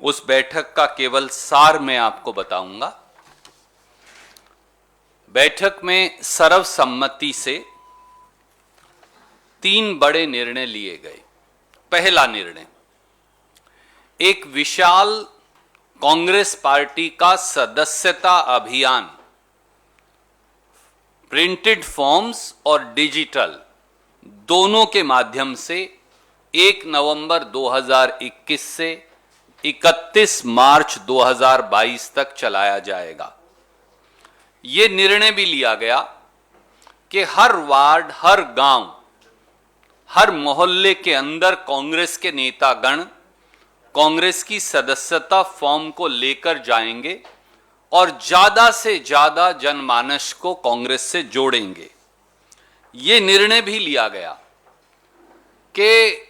उस बैठक का केवल सार मैं आपको बताऊंगा। बैठक में सर्वसम्मति से 3 बड़े निर्णय लिए गए। पहला निर्णय, एक विशाल कांग्रेस पार्टी का सदस्यता अभियान प्रिंटेड फॉर्म्स और डिजिटल दोनों के माध्यम से 1 नवंबर 2021 से 31 मार्च 2022 तक चलाया जाएगा। ये निर्णय भी लिया गया कि हर वार्ड, हर गांव, हर मोहल्ले के अंदर कांग्रेस के नेतागण कांग्रेस की सदस्यता फॉर्म को लेकर जाएंगे और ज्यादा से ज्यादा जनमानस को कांग्रेस से जोड़ेंगे। ये निर्णय भी लिया गया कि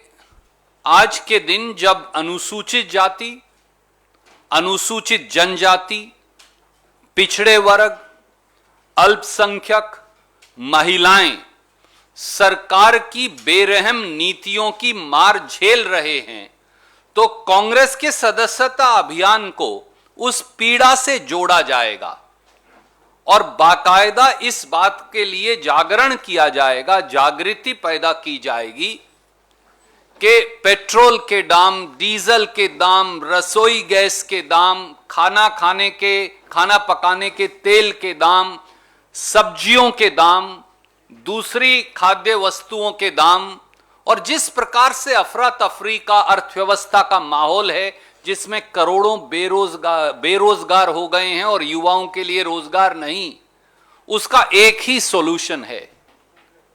आज के दिन जब अनुसूचित जाति, अनुसूचित जनजाति, पिछड़े वर्ग, अल्पसंख्यक, महिलाएं सरकार की बेरहम नीतियों की मार झेल रहे हैं, तो कांग्रेस के सदस्यता अभियान को उस पीड़ा से जोड़ा जाएगा और बाकायदा इस बात के लिए जागरण किया जाएगा, जागृति पैदा की जाएगी कि पेट्रोल के दाम, डीजल के दाम, रसोई गैस के दाम, खाना पकाने के तेल के दाम, सब्जियों के दाम, दूसरी खाद्य वस्तुओं के दाम, और जिस प्रकार से अफरा तफरी का अर्थव्यवस्था का माहौल है जिसमें करोड़ों बेरोजगार हो गए हैं और युवाओं के लिए रोजगार नहीं, उसका एक ही सॉल्यूशन है,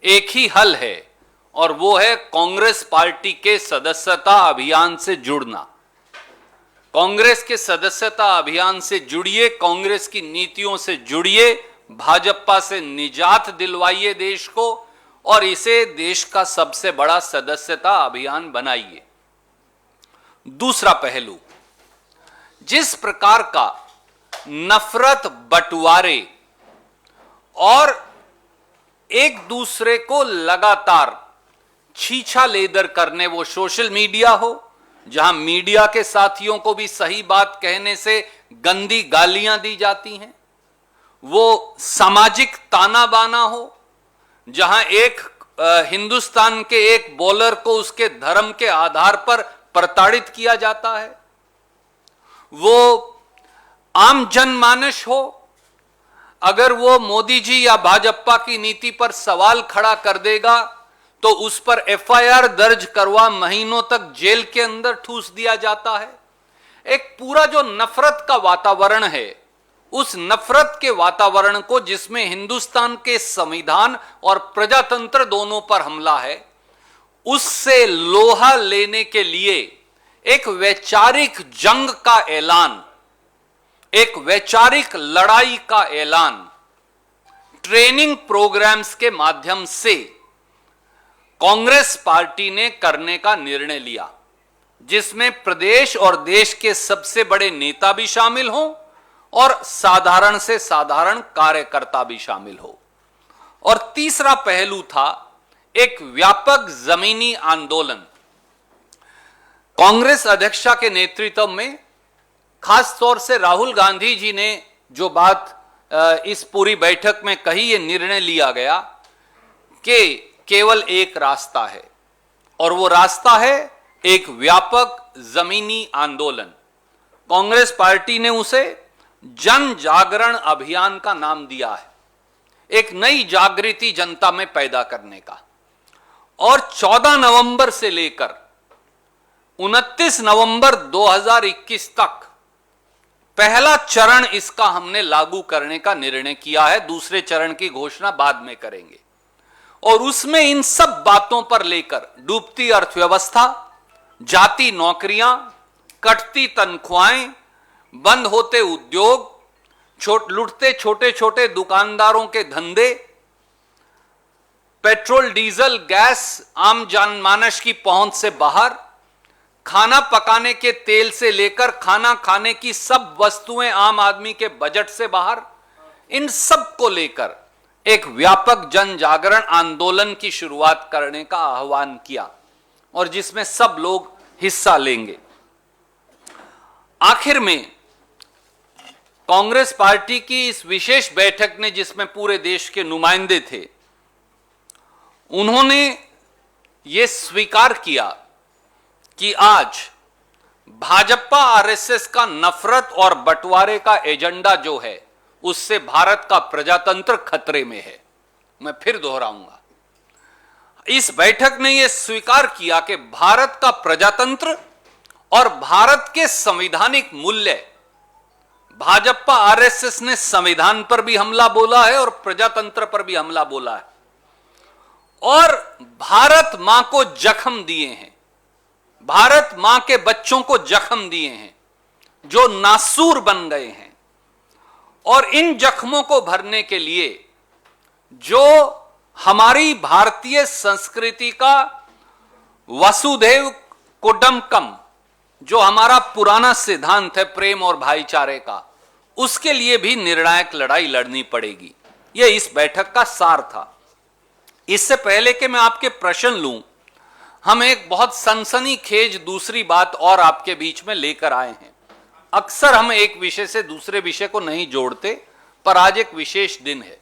एक ही हल है, और वो है कांग्रेस पार्टी के सदस्यता अभियान से जुड़ना। कांग्रेस के सदस्यता अभियान से जुड़िए, कांग्रेस की नीतियों से जुड़िए, भाजपा से निजात दिलवाइए देश को और इसे देश का सबसे बड़ा सदस्यता अभियान बनाइए। दूसरा पहलू, जिस प्रकार का नफरत, बंटवारे और एक दूसरे को लगातार छीछा लेदर करने, वो सोशल मीडिया हो जहां मीडिया के साथियों को भी सही बात कहने से गंदी गालियां दी जाती हैं, वो सामाजिक ताना बाना हो जहां एक हिंदुस्तान के एक बॉलर को उसके धर्म के आधार पर प्रताड़ित किया जाता है, वो आम जनमानस हो, अगर वो मोदी जी या भाजपा की नीति पर सवाल खड़ा कर देगा तो उस पर एफआईआर दर्ज करवा महीनों तक जेल के अंदर ठूस दिया जाता है। एक पूरा जो नफरत का वातावरण है, उस नफरत के वातावरण को जिसमें हिंदुस्तान के संविधान और प्रजातंत्र दोनों पर हमला है, उससे लोहा लेने के लिए एक वैचारिक जंग का ऐलान, एक वैचारिक लड़ाई का ऐलान ट्रेनिंग प्रोग्राम्स के माध्यम से कांग्रेस पार्टी ने करने का निर्णय लिया, जिसमें प्रदेश और देश के सबसे बड़े नेता भी शामिल हों और साधारण से साधारण कार्यकर्ता भी शामिल हो। और तीसरा पहलू था एक व्यापक जमीनी आंदोलन। कांग्रेस अध्यक्षा के नेतृत्व में खास तौर से राहुल गांधी जी ने जो बात इस पूरी बैठक में कही, ये निर्णय लिया गया कि केवल एक रास्ता है और वो रास्ता है एक व्यापक जमीनी आंदोलन। कांग्रेस पार्टी ने उसे जन जागरण अभियान का नाम दिया है, एक नई जागृति जनता में पैदा करने का। और 14 नवंबर से लेकर 29 नवंबर 2021 तक पहला चरण इसका हमने लागू करने का निर्णय किया है। दूसरे चरण की घोषणा बाद में करेंगे और उसमें इन सब बातों पर लेकर डूबती अर्थव्यवस्था, जाती नौकरियां, कटती तनख्वाहें, बंद होते उद्योग, लुटते छोटे छोटे दुकानदारों के धंधे, पेट्रोल, डीजल, गैस आम जनमानस की पहुंच से बाहर, खाना पकाने के तेल से लेकर खाना खाने की सब वस्तुएं आम आदमी के बजट से बाहर, इन सब को लेकर एक व्यापक जन जागरण आंदोलन की शुरुआत करने का आह्वान किया और जिसमें सब लोग हिस्सा लेंगे। आखिर में कांग्रेस पार्टी की इस विशेष बैठक ने, जिसमें पूरे देश के नुमाइंदे थे, उन्होंने यह स्वीकार किया कि आज भाजपा आरएसएस का नफरत और बंटवारे का एजेंडा जो है, उससे भारत का प्रजातंत्र खतरे में है। मैं फिर दोहराऊंगा, इस बैठक ने यह स्वीकार किया कि भारत का प्रजातंत्र और भारत के संवैधानिक मूल्य, भाजपा आरएसएस ने संविधान पर भी हमला बोला है और प्रजातंत्र पर भी हमला बोला है और भारत मां को जख्म दिए हैं, भारत मां के बच्चों को जख्म दिए हैं जो नासूर बन गए हैं। और इन जख्मों को भरने के लिए जो हमारी भारतीय संस्कृति का वसुधैव कुटुंबकम, जो हमारा पुराना सिद्धांत है प्रेम और भाईचारे का, उसके लिए भी निर्णायक लड़ाई लड़नी पड़ेगी। यह इस बैठक का सार था। इससे पहले कि मैं आपके प्रश्न लूं, हम एक बहुत सनसनीखेज दूसरी बात और आपके बीच में लेकर आए हैं। अक्सर हम एक विषय से दूसरे विषय को नहीं जोड़ते, पर आज एक विशेष दिन है।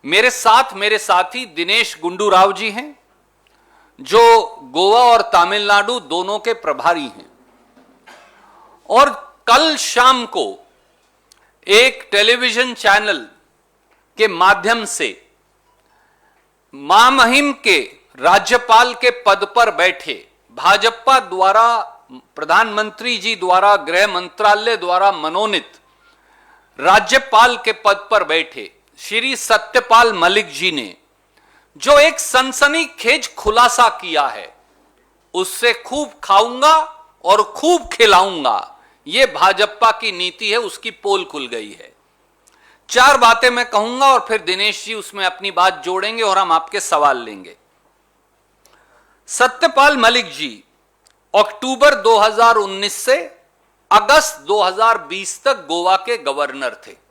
मेरे साथ मेरे साथी दिनेश गुंडू राव जी हैं, जो गोवा और तमिलनाडु दोनों के प्रभारी हैं। और कल शाम को एक टेलीविजन चैनल के माध्यम से महामहिम के राज्यपाल के पद पर बैठे, भाजपा द्वारा, प्रधानमंत्री जी द्वारा, गृह मंत्रालय द्वारा मनोनीत राज्यपाल के पद पर बैठे श्री सत्यपाल मलिक जी ने जो एक सनसनीखेज खुलासा किया है, उससे खूब खाऊंगा और खूब खिलाऊंगा, यह भाजपा की नीति है, उसकी पोल खुल गई है। चार बातें मैं कहूंगा और फिर दिनेश जी उसमें अपनी बात जोड़ेंगे और हम आपके सवाल लेंगे। सत्यपाल मलिक जी अक्टूबर 2019 से अगस्त 2020 तक गोवा के गवर्नर थे।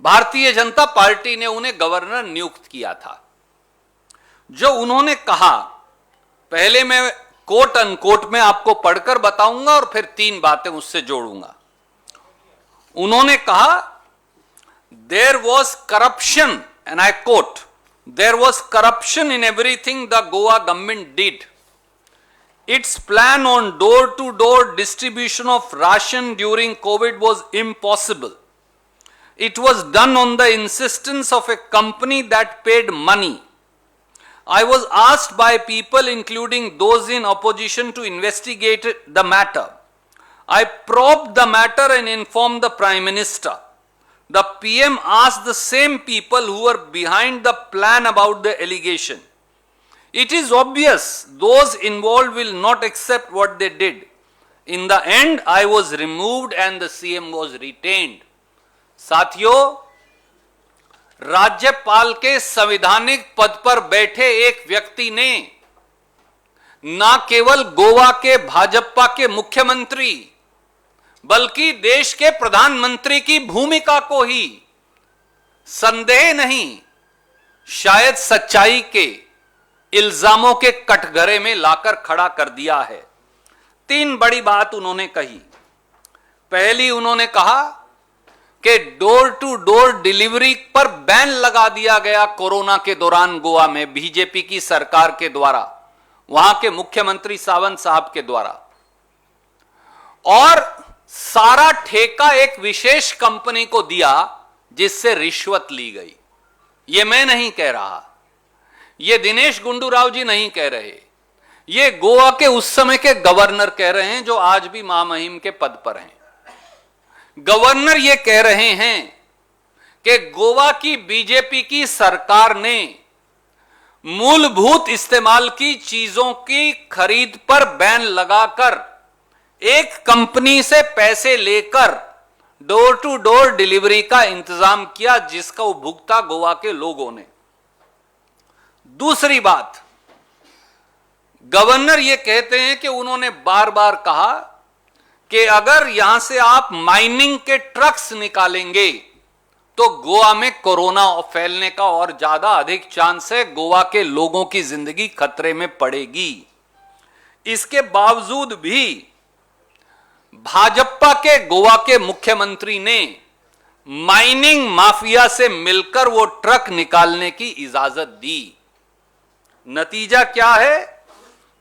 भारतीय जनता पार्टी ने उन्हें गवर्नर नियुक्त किया था। जो उन्होंने कहा, पहले मैं कोट अनकोट में आपको पढ़कर बताऊंगा और फिर तीन बातें उससे जोड़ूंगा। उन्होंने कहा, there was corruption, and I quote, there was corruption in everything the Goa government did. Its plan on door-to-door distribution of ration during COVID was impossible. It was done on the insistence of a company that paid money. I was asked by people, including those in opposition, to investigate the matter. I probed the matter and informed the Prime Minister. The PM asked the same people who were behind the plan about the allegation. It is obvious those involved will not accept what they did. In the end, I was removed and the CM was retained. साथियों, राज्यपाल के संवैधानिक पद पर बैठे एक व्यक्ति ने न केवल गोवा के भाजपा के मुख्यमंत्री, बल्कि देश के प्रधानमंत्री की भूमिका को ही संदेह नहीं, शायद सच्चाई के इल्जामों के कटघरे में लाकर खड़ा कर दिया है। तीन बड़ी बात उन्होंने कही। पहली, उन्होंने कहा कि डोर टू डोर डिलीवरी पर बैन लगा दिया गया कोरोना के दौरान गोवा में बीजेपी की सरकार के द्वारा, वहां के मुख्यमंत्री सावंत साहब के द्वारा, और सारा ठेका एक विशेष कंपनी को दिया जिससे रिश्वत ली गई। यह मैं नहीं कह रहा, ये दिनेश गुंडू राव जी नहीं कह रहे, ये गोवा के उस समय के गवर्नर कह रहे हैं, जो आज भी महामहिम के पद पर हैं। गवर्नर ये कह रहे हैं कि गोवा की बीजेपी की सरकार ने मूलभूत इस्तेमाल की चीजों की खरीद पर बैन लगाकर एक कंपनी से पैसे लेकर डोर टू डोर डिलीवरी का इंतजाम किया, जिसका उपभोक्ता गोवा के लोगों ने। दूसरी बात, गवर्नर यह कहते हैं कि उन्होंने बार बार कहा कि अगर यहां से आप माइनिंग के ट्रक्स निकालेंगे तो गोवा में कोरोना फैलने का और ज्यादा अधिक चांस है, गोवा के लोगों की जिंदगी खतरे में पड़ेगी। इसके बावजूद भी भाजपा के गोवा के मुख्यमंत्री ने माइनिंग माफिया से मिलकर वो ट्रक निकालने की इजाजत दी। नतीजा क्या है?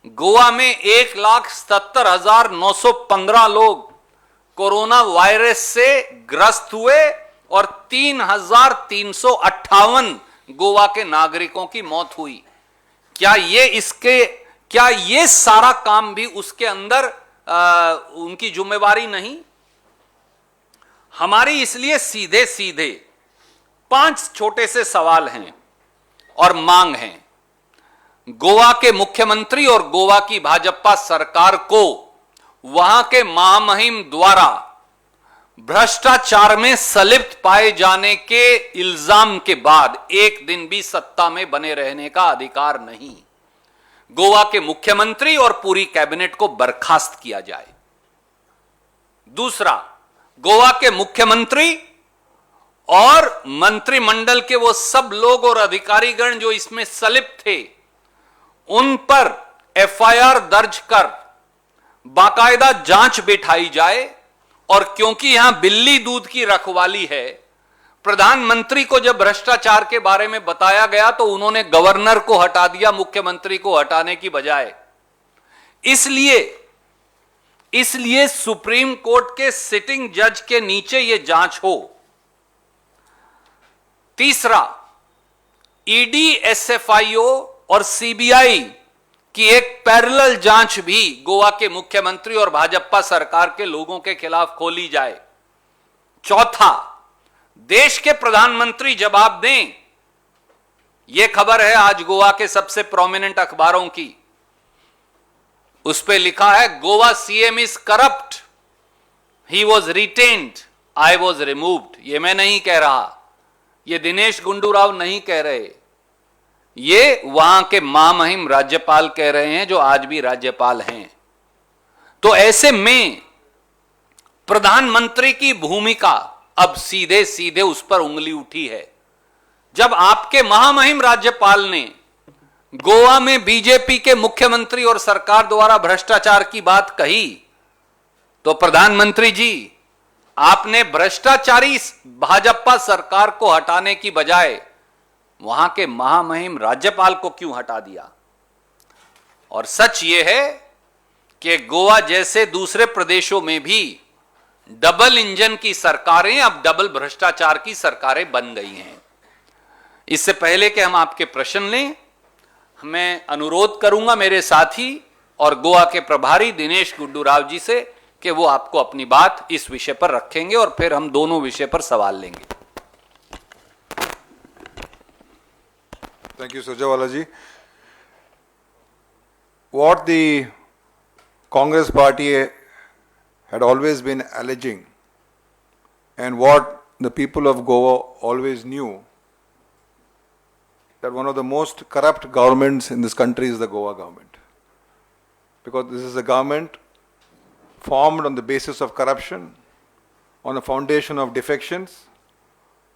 गोवा में 1,77,915 लोग कोरोना वायरस से ग्रस्त हुए और 3,358 गोवा के नागरिकों की मौत हुई। क्या ये सारा काम भी उसके अंदर उनकी जिम्मेवारी नहीं? हमारी इसलिए सीधे सीधे 5 छोटे से सवाल हैं और मांग हैं। गोवा के मुख्यमंत्री और गोवा की भाजपा सरकार को वहां के महामहिम द्वारा भ्रष्टाचार में संलिप्त पाए जाने के इल्जाम के बाद एक दिन भी सत्ता में बने रहने का अधिकार नहीं। गोवा के मुख्यमंत्री और पूरी कैबिनेट को बर्खास्त किया जाए। दूसरा, गोवा के मुख्यमंत्री और मंत्रिमंडल के वो सब लोग और अधिकारीगण जो इसमें संलिप्त थे, उन पर एफआईआर दर्ज कर बाकायदा जांच बिठाई जाए। और क्योंकि यहां बिल्ली दूध की रखवाली है, प्रधानमंत्री को जब भ्रष्टाचार के बारे में बताया गया तो उन्होंने गवर्नर को हटा दिया, मुख्यमंत्री को हटाने की बजाय। इसलिए सुप्रीम कोर्ट के सिटिंग जज के नीचे यह जांच हो। तीसरा, ईडी, एसएफआईओ और सीबीआई की एक पैरेलल जांच भी गोवा के मुख्यमंत्री और भाजपा सरकार के लोगों के खिलाफ खोली जाए। चौथा, देश के प्रधानमंत्री जवाब दें। यह खबर है आज गोवा के सबसे प्रोमिनेंट अखबारों की, उस पर लिखा है Goa CM is corrupt, he was retained, I was removed. यह मैं नहीं कह रहा, यह दिनेश गुंडू राव नहीं कह रहे, ये वहां के महामहिम राज्यपाल कह रहे हैं, जो आज भी राज्यपाल हैं। तो ऐसे में प्रधानमंत्री की भूमिका अब सीधे सीधे उस पर उंगली उठी है। जब आपके महामहिम राज्यपाल ने गोवा में बीजेपी के मुख्यमंत्री और सरकार द्वारा भ्रष्टाचार की बात कही, तो प्रधानमंत्री जी, आपने भ्रष्टाचारी भाजपा सरकार को हटाने की बजाय वहां के महामहिम राज्यपाल को क्यों हटा दिया? और सच यह है कि गोवा जैसे दूसरे प्रदेशों में भी डबल इंजन की सरकारें अब डबल भ्रष्टाचार की सरकारें बन गई हैं। इससे पहले कि हम आपके प्रश्न लें, मैं अनुरोध करूंगा मेरे साथी और गोवा के प्रभारी दिनेश गुंडू राव जी से कि वो आपको अपनी बात इस विषय पर रखेंगे और फिर हम दोनों विषय पर सवाल लेंगे। Thank you, Surjewala ji. What the Congress party had always been alleging, and what the people of Goa always knew, that one of the most corrupt governments in this country is the Goa government. Because this is a government formed on the basis of corruption, on a foundation of defections,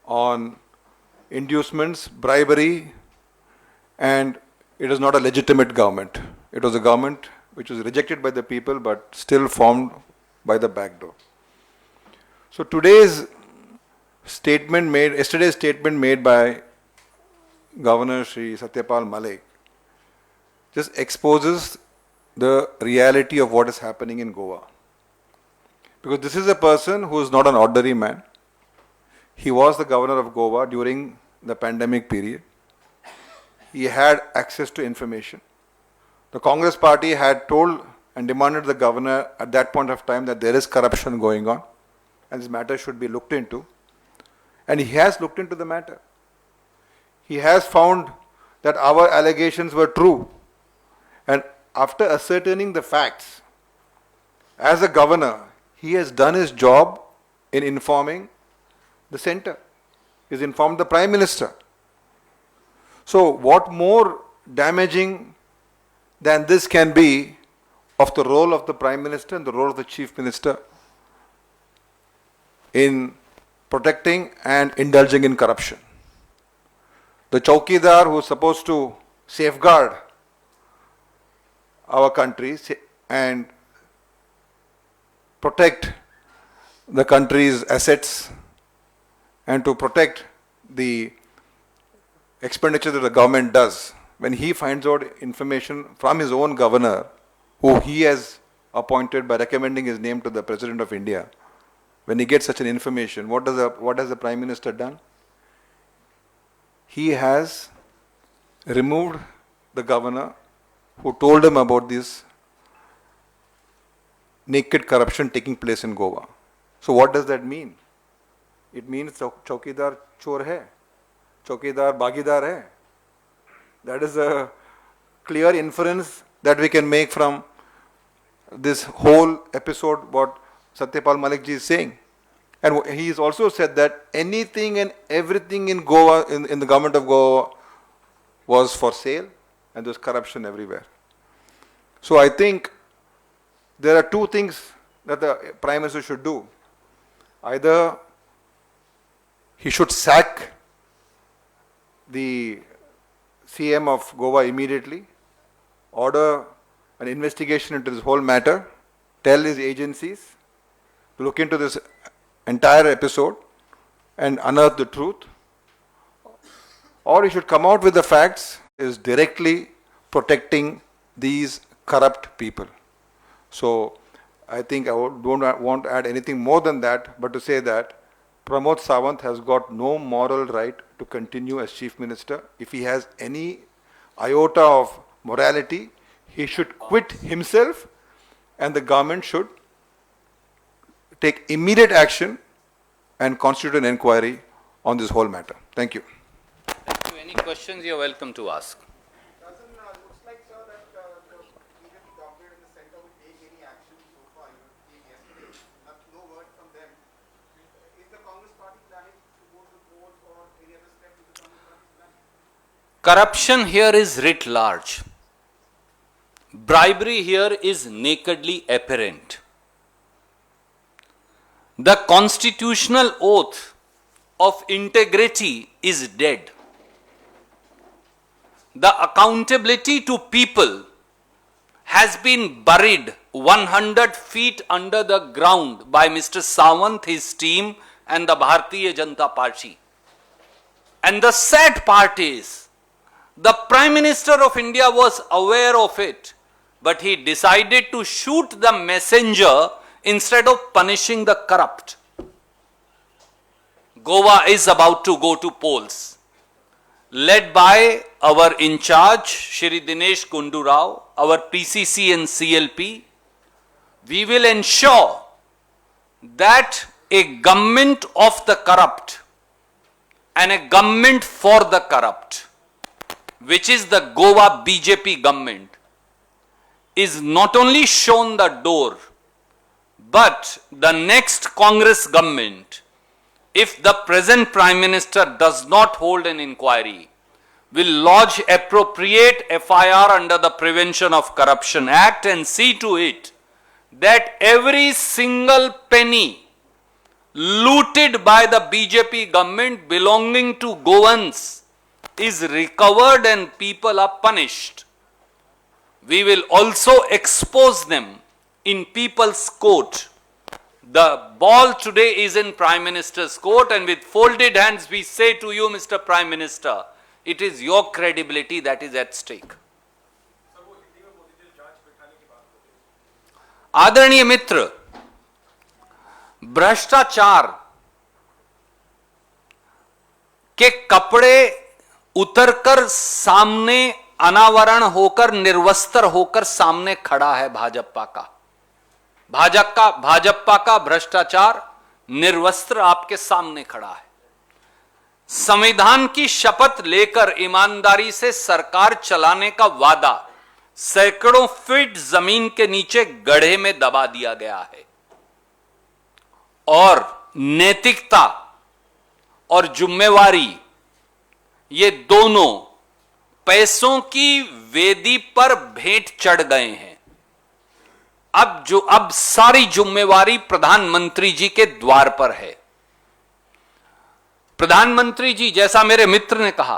on inducements, bribery, and it is not a legitimate government. It was a government which was rejected by the people but still formed by the back door. So yesterday's statement made by Governor Shri Satyapal Malik just exposes the reality of what is happening in Goa. Because this is a person who is not an ordinary man. He was the governor of Goa during the pandemic period. He had access to information. The Congress party had told and demanded the governor at that point of time that there is corruption going on and this matter should be looked into. And he has looked into the matter. He has found that our allegations were true. And after ascertaining the facts, as a governor, he has done his job in informing the center. He has informed the Prime Minister. So what more damaging than this can be of the role of the Prime Minister and the role of the Chief Minister in protecting and indulging in corruption? The Chowkidar who is supposed to safeguard our country and protect the country's assets and to protect the expenditure that the government does, when he finds out information from his own governor, who he has appointed by recommending his name to the President of India, when he gets such an information, what has the Prime Minister done? He has removed the governor who told him about this naked corruption taking place in Goa. So what does that mean? It means Chaukidar chor hai, Chaukidar bagidar hai. That is a clear inference that we can make from this whole episode, what Satyapal Malik ji is saying. And he has also said that anything and everything in Goa, in the government of Goa, was for sale, and there was corruption everywhere. So I think there are two things that the Prime Minister should do. Either he should sack the CM of Goa immediately, order an investigation into this whole matter, tell his agencies to look into this entire episode and unearth the truth, or he should come out with the facts is directly protecting these corrupt people. So I think I don't want to add anything more than that, but to say that Pramod Sawant has got no moral right to continue as Chief Minister. If he has any iota of morality, he should quit himself, and the government should take immediate action and constitute an inquiry on this whole matter. Thank you. Thank you. Any questions you are welcome to ask. Looks like, sir, that the BJP government in the center will take any action so far. You came yesterday, no word from them. Is the Congress party planning to go to court or any other step with the Congress party planning? Corruption here is writ large. Bribery here is nakedly apparent. The constitutional oath of integrity is dead. The accountability to people has been buried 100 feet under the ground by Mr. Sawant, his team, and the Bharatiya Janata Party. And the sad part is, the Prime Minister of India was aware of it, but he decided to shoot the messenger instead of punishing the corrupt. Goa is about to go to polls, led by our in charge, Shri Dinesh Kundu Rao, our PCC and CLP. We will ensure that a government of the corrupt and a government for the corrupt, which is the Goa BJP government, is not only shown the door, but the next Congress government, if the present Prime Minister does not hold an inquiry, will lodge appropriate FIR under the Prevention of Corruption Act and see to it that every single penny looted by the BJP government belonging to Goans is recovered and people are punished. We will also expose them in people's court. The ball today is in Prime Minister's court, and with folded hands we say to you, Mr. Prime Minister, it is your credibility that is at stake. आदरणीय मित्र, भ्रष्टाचार के कपड़े उतरकर सामने अनावरण होकर निर्वस्त्र होकर सामने खड़ा है भाजपा का। भाजपा का भ्रष्टाचार निर्वस्त्र आपके सामने खड़ा है। संविधान की शपथ लेकर ईमानदारी से सरकार चलाने का वादा सैकड़ों फीट जमीन के नीचे गड्ढे में दबा दिया गया है, और नैतिकता और जिम्मेवारी ये दोनों पैसों की वेदी पर भेंट चढ़ गए हैं। अब सारी जिम्मेवारी प्रधानमंत्री जी के द्वार पर है। प्रधानमंत्री जी, जैसा मेरे मित्र ने कहा,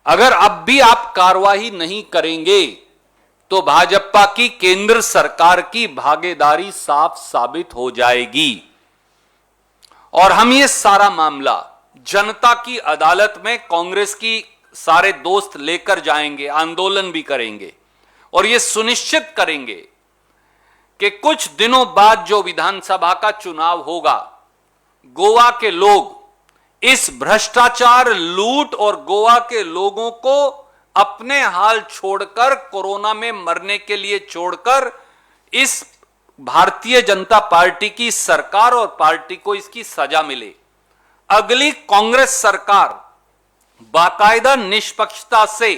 अगर अब भी आप कार्रवाई नहीं करेंगे तो भाजपा की केंद्र सरकार की भागीदारी साफ साबित हो जाएगी और हम ये सारा मामला जनता की अदालत में कांग्रेस की सारे दोस्त लेकर जाएंगे, आंदोलन भी करेंगे और ये सुनिश्चित करेंगे कि कुछ दिनों बाद जो विधानसभा का चुनाव होगा, गोवा के लोग इस भ्रष्टाचार, लूट और गोवा के लोगों को अपने हाल छोड़कर, कोरोना में मरने के लिए छोड़कर, इस भारतीय जनता पार्टी की सरकार और पार्टी को इसकी सजा मिले। अगली कांग्रेस सरकार बाकायदा निष्पक्षता से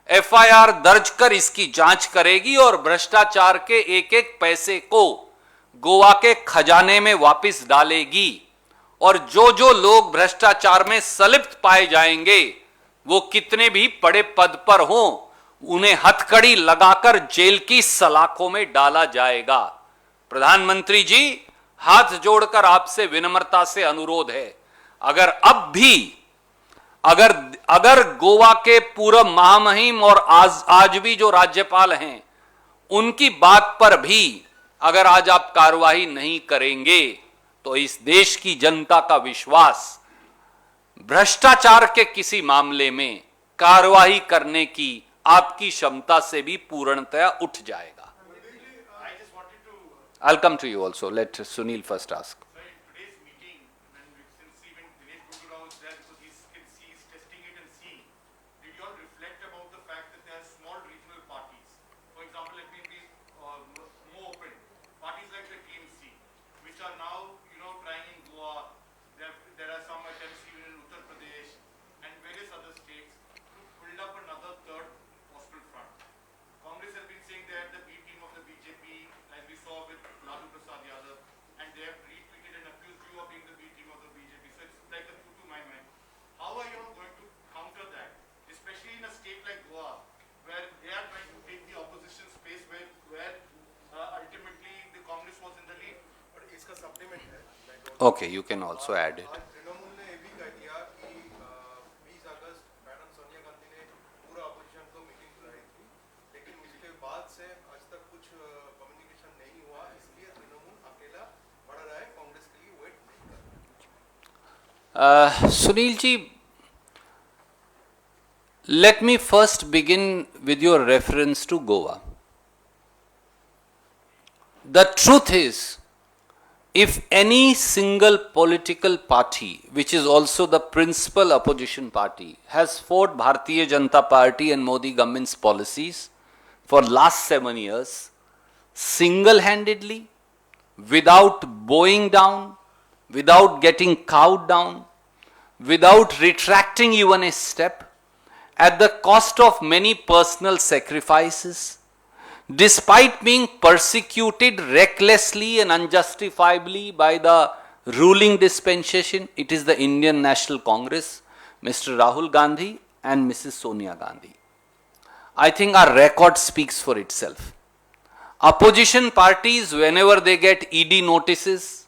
एफआईआर दर्ज कर इसकी जांच करेगी और भ्रष्टाचार के एक एक पैसे को गोवा के खजाने में वापस डालेगी और जो जो लोग भ्रष्टाचार में संलिप्त पाए जाएंगे, वो कितने भी बड़े पद पर हों, उन्हें हथकड़ी लगाकर जेल की सलाखों में डाला जाएगा। प्रधानमंत्री जी, हाथ जोड़कर आपसे विनम्रता से अनुरोध है, अगर अब भी अगर गोवा के पूर्व महामहिम और आज भी जो राज्यपाल हैं, उनकी बात पर भी अगर आज आप कार्रवाई नहीं करेंगे तो इस देश की जनता का विश्वास भ्रष्टाचार के किसी मामले में कार्रवाई करने की आपकी क्षमता से भी पूर्णतया उठ जाएगा। I'll come to you also. Let Sunil first ask. Sir, in today's meeting, since even Dinesh Gundurao is there because he's testing it and seeing, did you all reflect about the fact that there are small regional parties? For example, let me be more open. Parties like the TMC, which are now, trying in Goa. There are some attempts even in Uttar Pradesh and various other states to build up another third postal front. Congress has been saying they are the B team of the BJP, as we saw with Lalu Prasad Yadav, and they have retweeted and accused you of being the B team of the BJP. So it's like a two to my mind. How are you going to counter that, especially in a state like Goa, where they are trying to take the opposition space where ultimately the Congress was in the lead? But इसका supplement है. Okay, you can also add it. आज तृणमूल ने ये भी कह दिया कि 20 अगस्त madam Sonia Gandhi ने पूरा अपोजिशन को मीटिंग बुलाई थी, लेकिन उसके बाद से आज तक कुछ कम्युनिकेशन नहीं हुआ, इसलिए तृणमूल अकेला बढ़ रहा है, कांग्रेस के लिए वेट नहीं कर रहा है। Sunil ji, let me first begin with your reference to Goa. The truth is, if any single political party, which is also the principal opposition party, has fought Bharatiya Janata Party and Modi government's policies for last 7 years, single-handedly, without bowing down, without getting cowed down, without retracting even a step, at the cost of many personal sacrifices, despite being persecuted recklessly and unjustifiably by the ruling dispensation, it is the Indian National Congress, Mr. Rahul Gandhi and Mrs. Sonia Gandhi. I think our record speaks for itself. Opposition parties, whenever they get ED notices,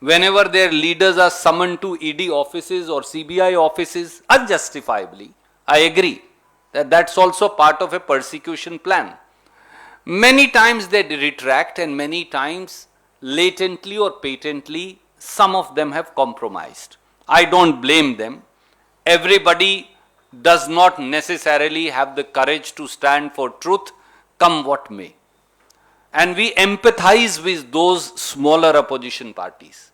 whenever their leaders are summoned to ED offices or CBI offices unjustifiably, I agree that that's also part of a persecution plan. Many times they retract and many times latently or patently some of them have compromised. I don't blame them. Everybody does not necessarily have the courage to stand for truth, come what may. And we empathize with those smaller opposition parties.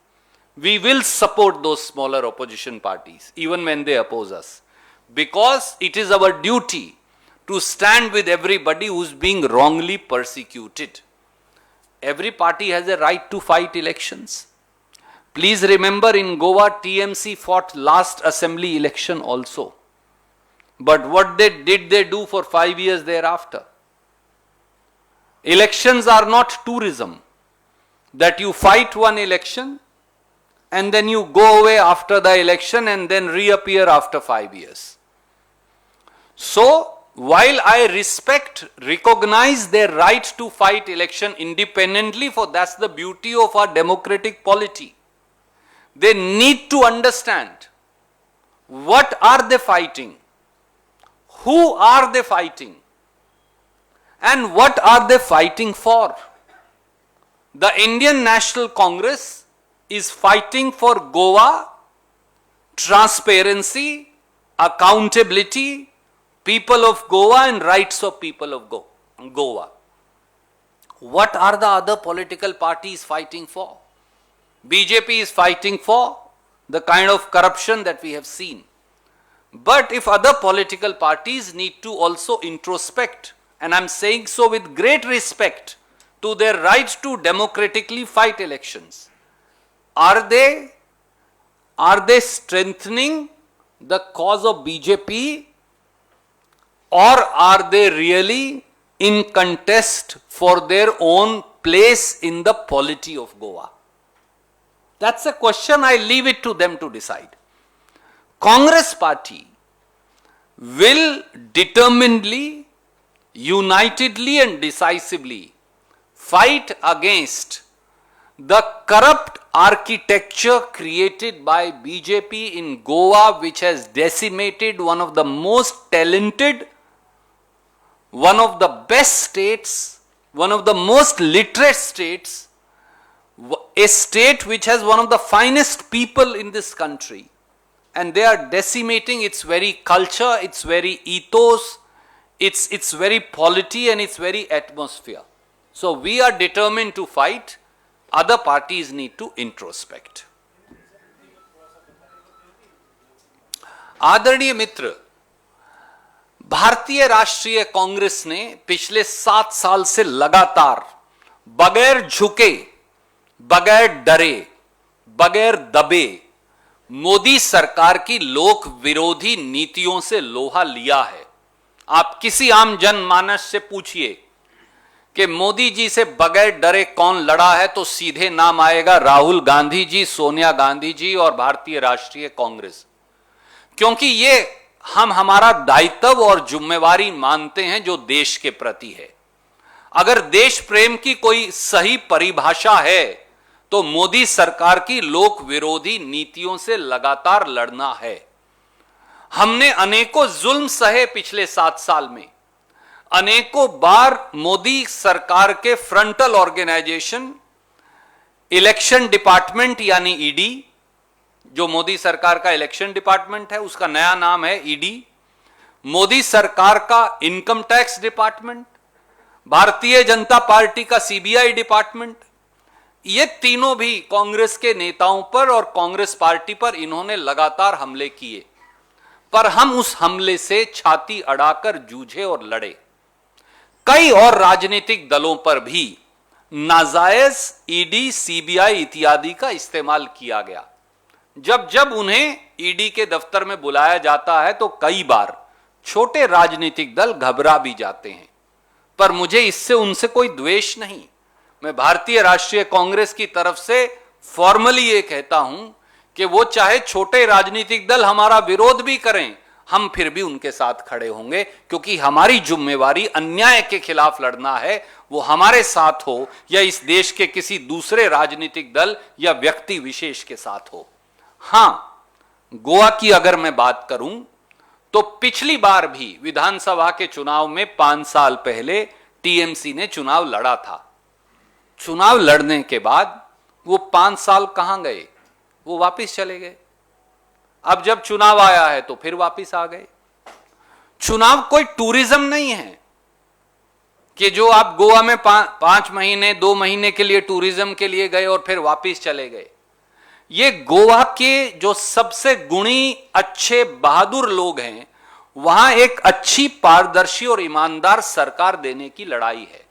We will support those smaller opposition parties even when they oppose us, because it is our duty to stand with everybody who is being wrongly persecuted. Every party has a right to fight elections. Please remember, in Goa, TMC fought last assembly election also. But what did they do for 5 years thereafter? Elections are not tourism, that you fight one election and then you go away after the election and then reappear after 5 years. So, while I recognize their right to fight election independently, for that's the beauty of our democratic polity, they need to understand what are they fighting, who are they fighting, And what are they fighting for? The Indian National Congress is fighting for Goa, transparency, accountability, people of Goa and rights of people of Goa. What are the other political parties fighting for? BJP is fighting for the kind of corruption that we have seen. But if other political parties need to also introspect, and I'm saying so with great respect to their right to democratically fight elections, are they strengthening the cause of BJP, or are they really in contest for their own place in the polity of Goa? That's a question. I leave it to them to decide. Congress party will determinedly, unitedly and decisively fight against the corrupt architecture created by BJP in Goa, which has decimated one of the most talented, one of the best states, one of the most literate states, a state which has one of the finest people in this country. And they are decimating its very culture, its very ethos, its very polity and its very atmosphere. So we are determined to fight. Other parties need to introspect. आदरणीय मित्र, भारतीय राष्ट्रीय कांग्रेस ने पिछले 7 साल से लगातार बगैर झुके, बगैर डरे, बगैर दबे मोदी सरकार की लोक विरोधी नीतियों से लोहा लिया है। आप किसी आम जनमानस से पूछिए कि मोदी जी से बगैर डरे कौन लड़ा है, तो सीधे नाम आएगा राहुल गांधी जी, सोनिया गांधी जी और भारतीय राष्ट्रीय कांग्रेस। क्योंकि ये हम हमारा दायित्व और जिम्मेवारी मानते हैं जो देश के प्रति है। अगर देश प्रेम की कोई सही परिभाषा है तो मोदी सरकार की लोक विरोधी नीतियों से लगातार लड़ना है। हमने अनेकों जुल्म सहे पिछले 7 साल में। अनेकों बार मोदी सरकार के फ्रंटल ऑर्गेनाइजेशन, इलेक्शन डिपार्टमेंट यानी ईडी, जो मोदी सरकार का इलेक्शन डिपार्टमेंट है उसका नया नाम है ईडी, मोदी सरकार का income tax department, Bharatiya Janata party का सीबीआई डिपार्टमेंट, ये तीनों भी कांग्रेस के नेताओं पर और कांग्रेस पार्टी पर इन्होंने लगातार हमले किए। पर हम उस हमले से छाती अड़ाकर जूझे और लड़े। कई और राजनीतिक दलों पर भी नाजायज ईडी, सीबीआई इत्यादि का इस्तेमाल किया गया। जब जब उन्हें ईडी के दफ्तर में बुलाया जाता है तो कई बार छोटे राजनीतिक दल घबरा भी जाते हैं। पर मुझे इससे उनसे कोई द्वेष नहीं। मैं भारतीय राष्ट्रीय कांग्रेस की तरफ से फॉर्मली ये कहता हूं कि वो चाहे छोटे राजनीतिक दल हमारा विरोध भी करें, हम फिर भी उनके साथ खड़े होंगे, क्योंकि हमारी जिम्मेवारी अन्याय के खिलाफ लड़ना है। वो हमारे साथ हो या इस देश के किसी दूसरे राजनीतिक दल या व्यक्ति विशेष के साथ हो। हां, गोवा की अगर मैं बात करूं तो पिछली बार भी विधानसभा के चुनाव में 5 साल पहले टीएमसी ने चुनाव लड़ा था। चुनाव लड़ने के बाद वो 5 साल कहां गए? वो वापस चले गए। अब जब चुनाव आया है तो फिर वापस आ गए। चुनाव कोई टूरिज्म नहीं है कि जो आप गोवा में 5 महीने 2 महीने के लिए टूरिज्म के लिए गए और फिर वापस चले गए। ये गोवा के जो सबसे गुणी, अच्छे, बहादुर लोग हैं, वहां एक अच्छी, पारदर्शी और ईमानदार सरकार देने की लड़ाई है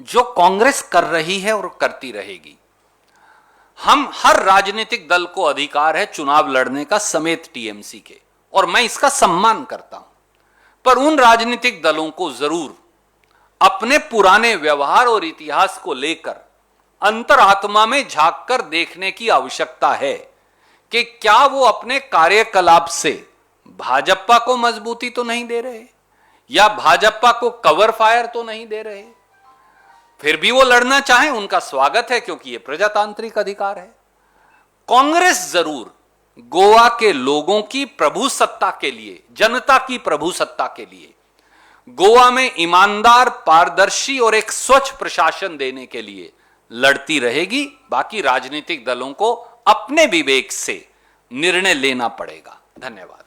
जो कांग्रेस कर रही है और करती रहेगी। हम हर राजनीतिक दल को अधिकार है चुनाव लड़ने का, समेत टीएमसी के, और मैं इसका सम्मान करता हूं। पर उन राजनीतिक दलों को जरूर अपने पुराने व्यवहार और इतिहास को लेकर अंतरात्मा में झांककर देखने की आवश्यकता है कि क्या वो अपने कार्यकलाप से भाजपा को मजबूती तो नहीं दे रहे या भाजपा को कवर फायर तो नहीं दे रहे। फिर भी वो लड़ना चाहें, उनका स्वागत है, क्योंकि ये प्रजातांत्रिक अधिकार है। कांग्रेस जरूर गोवा के लोगों की प्रभुसत्ता के लिए, जनता की प्रभुसत्ता के लिए, गोवा में ईमानदार, पारदर्शी और एक स्वच्छ प्रशासन देने के लिए लड़ती रहेगी। बाकी राजनीतिक दलों को अपने विवेक से निर्णय लेना पड़ेगा। धन्यवाद।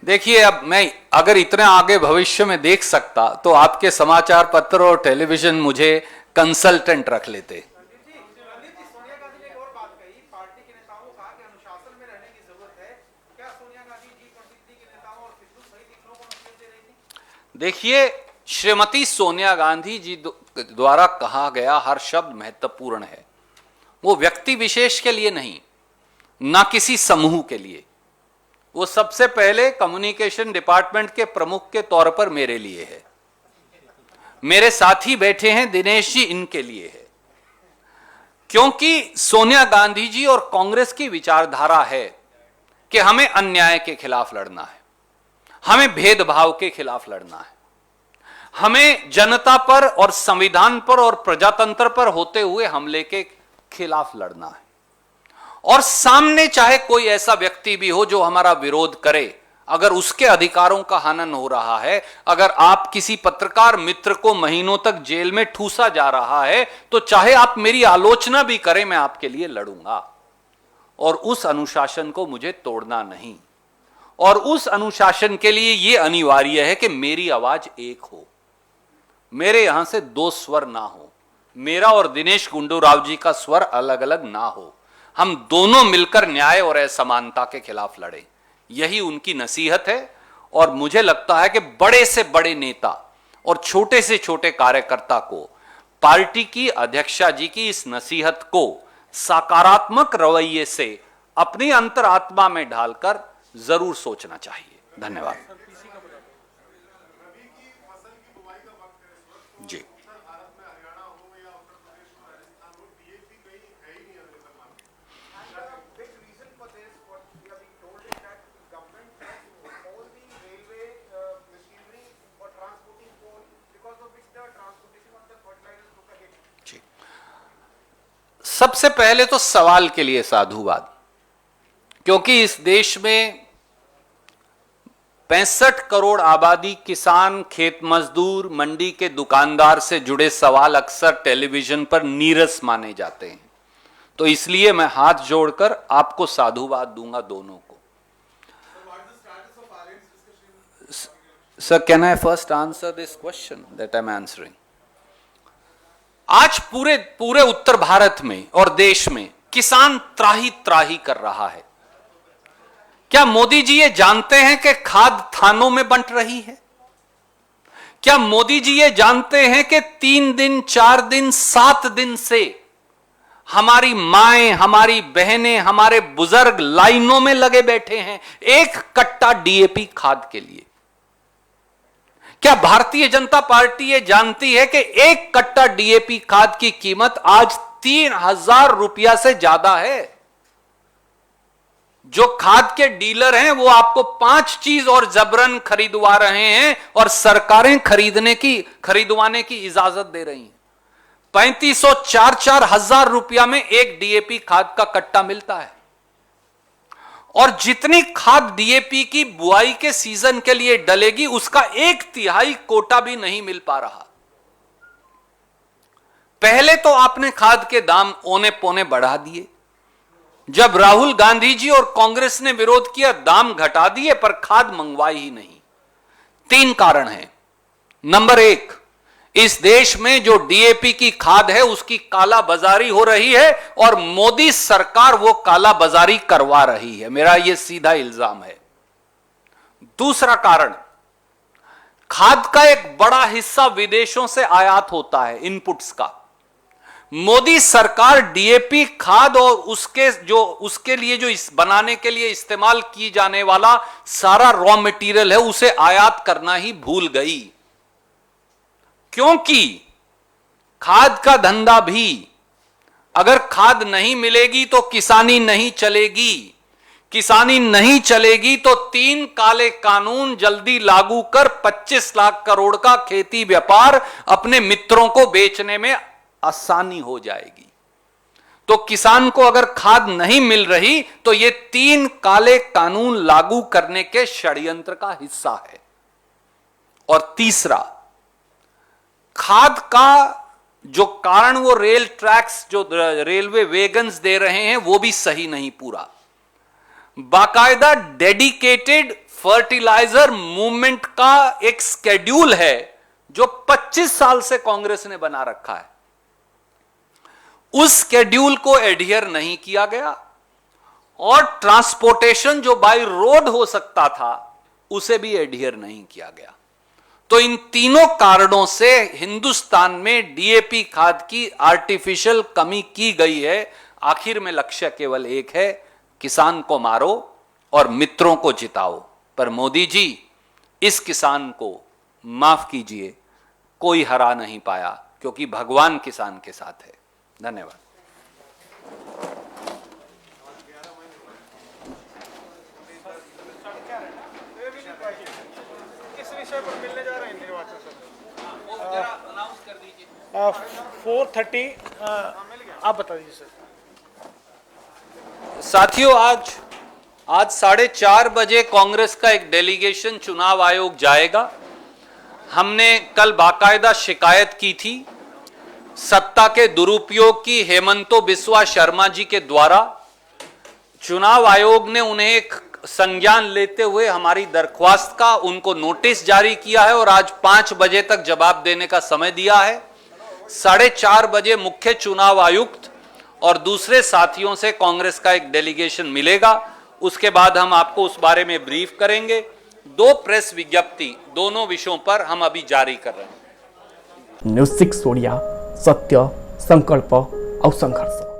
देखिए, अब मैं अगर इतने आगे भविष्य में देख सकता तो आपके समाचार पत्र और टेलीविजन मुझे कंसल्टेंट रख लेते। सोनिया गांधी ने एक और बात कही, पार्टी के नेताओं को कहा कि अनुशासन में रहने की जरूरत है। क्या सोनिया गांधी G23 के नेताओं और सिद्धू सहित इतनों को नसीहत दे रही थी? देखिए, श्रीमती सोनिया गांधी जी द्वारा कहा गया हर शब्द महत्वपूर्ण है। वो व्यक्ति विशेष के लिए नहीं, ना किसी समूह के लिए, वो सबसे पहले कम्युनिकेशन डिपार्टमेंट के प्रमुख के तौर पर मेरे लिए है। मेरे साथी बैठे हैं दिनेश जी, इनके लिए है। क्योंकि सोनिया गांधी जी और कांग्रेस की विचारधारा है कि हमें अन्याय के खिलाफ लड़ना है, हमें भेदभाव के खिलाफ लड़ना है, हमें जनता पर और संविधान पर और प्रजातंत्र पर होते हुए हमले के खिलाफ लड़ना है। और सामने चाहे कोई ऐसा व्यक्ति भी हो जो हमारा विरोध करे, अगर उसके अधिकारों का हनन हो रहा है, अगर आप किसी पत्रकार मित्र को महीनों तक जेल में ठूसा जा रहा है, तो चाहे आप मेरी आलोचना भी करें, मैं आपके लिए लड़ूंगा। और उस अनुशासन को मुझे तोड़ना नहीं। और उस अनुशासन के लिए यह अनिवार्य है कि मेरी आवाज एक हो, मेरे यहां से दो स्वर ना हो, मेरा और दिनेश गुंडूराव जी का स्वर अलग अलग ना हो। हम दोनों मिलकर न्याय और असमानता के खिलाफ लड़ें, यही उनकी नसीहत है। और मुझे लगता है कि बड़े से बड़े नेता और छोटे से छोटे कार्यकर्ता को पार्टी की अध्यक्षा जी की इस नसीहत को सकारात्मक रवैये से अपनी अंतरात्मा में ढालकर जरूर सोचना चाहिए। धन्यवाद जी। सबसे पहले तो सवाल के लिए साधुवाद, क्योंकि इस देश में 65 करोड़ आबादी, किसान, खेत मजदूर, मंडी के दुकानदार से जुड़े सवाल अक्सर टेलीविजन पर नीरस माने जाते हैं। तो इसलिए मैं हाथ जोड़कर आपको साधुवाद दूंगा दोनों को। Sir, can I first answer this question that I am answering? आज पूरे उत्तर भारत में और देश में किसान त्राही त्राही कर रहा है। क्या मोदी जी ये जानते हैं कि खाद थानों में बंट रही है? क्या मोदी जी ये जानते हैं कि 3 दिन, 4 दिन, 7 दिन से हमारी माएं, हमारी बहनें, हमारे बुजुर्ग लाइनों में लगे बैठे हैं एक कट्टा डीएपी खाद के लिए? क्या भारतीय जनता पार्टी ये जानती है कि एक कट्टा डीएपी खाद की कीमत आज 3000 रुपया से ज्यादा है? जो खाद के डीलर हैं वो आपको 5 चीज और जबरन खरीदवा रहे हैं और सरकारें खरीदवाने की इजाजत दे रही हैं। 3500-4-4 हजार रुपया में एक डीएपी खाद का कट्टा मिलता है। और जितनी खाद डीएपी की बुआई के सीजन के लिए डलेगी उसका 1/3 कोटा भी नहीं मिल पा रहा। पहले तो आपने खाद के दाम औने पौने बढ़ा दिए, जब राहुल गांधी जी और कांग्रेस ने विरोध किया दाम घटा दिए, पर खाद मंगवाई ही नहीं। 3 कारण हैं। नंबर 1, इस देश में जो डीएपी की खाद है उसकी काला बाजारी हो रही है और मोदी सरकार वो काला बाजारी करवा रही है, मेरा यह सीधा इल्जाम है। दूसरा कारण, खाद का एक बड़ा हिस्सा विदेशों से आयात होता है, इनपुट्स का। मोदी सरकार डीएपी खाद और उसके लिए जो बनाने के लिए इस्तेमाल की जाने वाला सारा रॉ मटेरियल है उसे आयात करना ही भूल गई। क्योंकि खाद का धंधा भी, अगर खाद नहीं मिलेगी तो किसानी नहीं चलेगी, किसानी नहीं चलेगी तो 3 काले कानून जल्दी लागू कर 25 लाख करोड़ का खेती व्यापार अपने मित्रों को बेचने में आसानी हो जाएगी। तो किसान को अगर खाद नहीं मिल रही तो ये 3 काले कानून लागू करने के षड्यंत्र का हिस्सा है। और तीसरा, खाद का जो कारण वो रेल ट्रैक्स, जो रेलवे वेगन्स दे रहे हैं, वो भी सही नहीं पूरा। बाकायदा डेडिकेटेड फर्टिलाइजर मूवमेंट का एक स्केड्यूल है जो 25 साल से कांग्रेस ने बना रखा है, उस स्केड्यूल को एडहियर नहीं किया गया। और ट्रांसपोर्टेशन जो बाय रोड हो सकता था उसे भी एडहियर नहीं किया गया। तो इन तीनों कारणों से हिंदुस्तान में डीएपी खाद की आर्टिफिशियल कमी की गई है। आखिर में लक्ष्य केवल एक है, किसान को मारो और मित्रों को जिताओ। पर मोदी जी, इस किसान को माफ कीजिए, कोई हरा नहीं पाया, क्योंकि भगवान किसान के साथ है। धन्यवाद। किस विषय पर मिलने जा रहे हैं निर्वाचन सर? अनाउंस कर दीजिए। 4:30 आप बता दीजिए सर। साथियों, आज 4:30 बजे कांग्रेस का एक डेलीगेशन चुनाव आयोग जाएगा। हमने कल बाकायदा शिकायत की थी सत्ता के दुरुपयोग की हेमंतो बिस्वा शर्मा जी के द्वारा। चुनाव आयोग ने उन्हें एक संज्ञान लेते हुए हमारी दरख्वास्त का उनको नोटिस जारी किया है और आज 5 बजे तक जवाब देने का समय दिया है। 4:30 बजे मुख्य चुनाव आयुक्त और दूसरे साथियों से कांग्रेस का एक डेलीगेशन मिलेगा। उसके बाद हम आपको उस बारे में ब्रीफ करेंगे। 2 प्रेस विज्ञप्ति दोनों विषयों पर हम अभी जारी कर रहे हैं। न्यूज़ 6 ओडिया, सत्य, संकल्प और संघर्ष।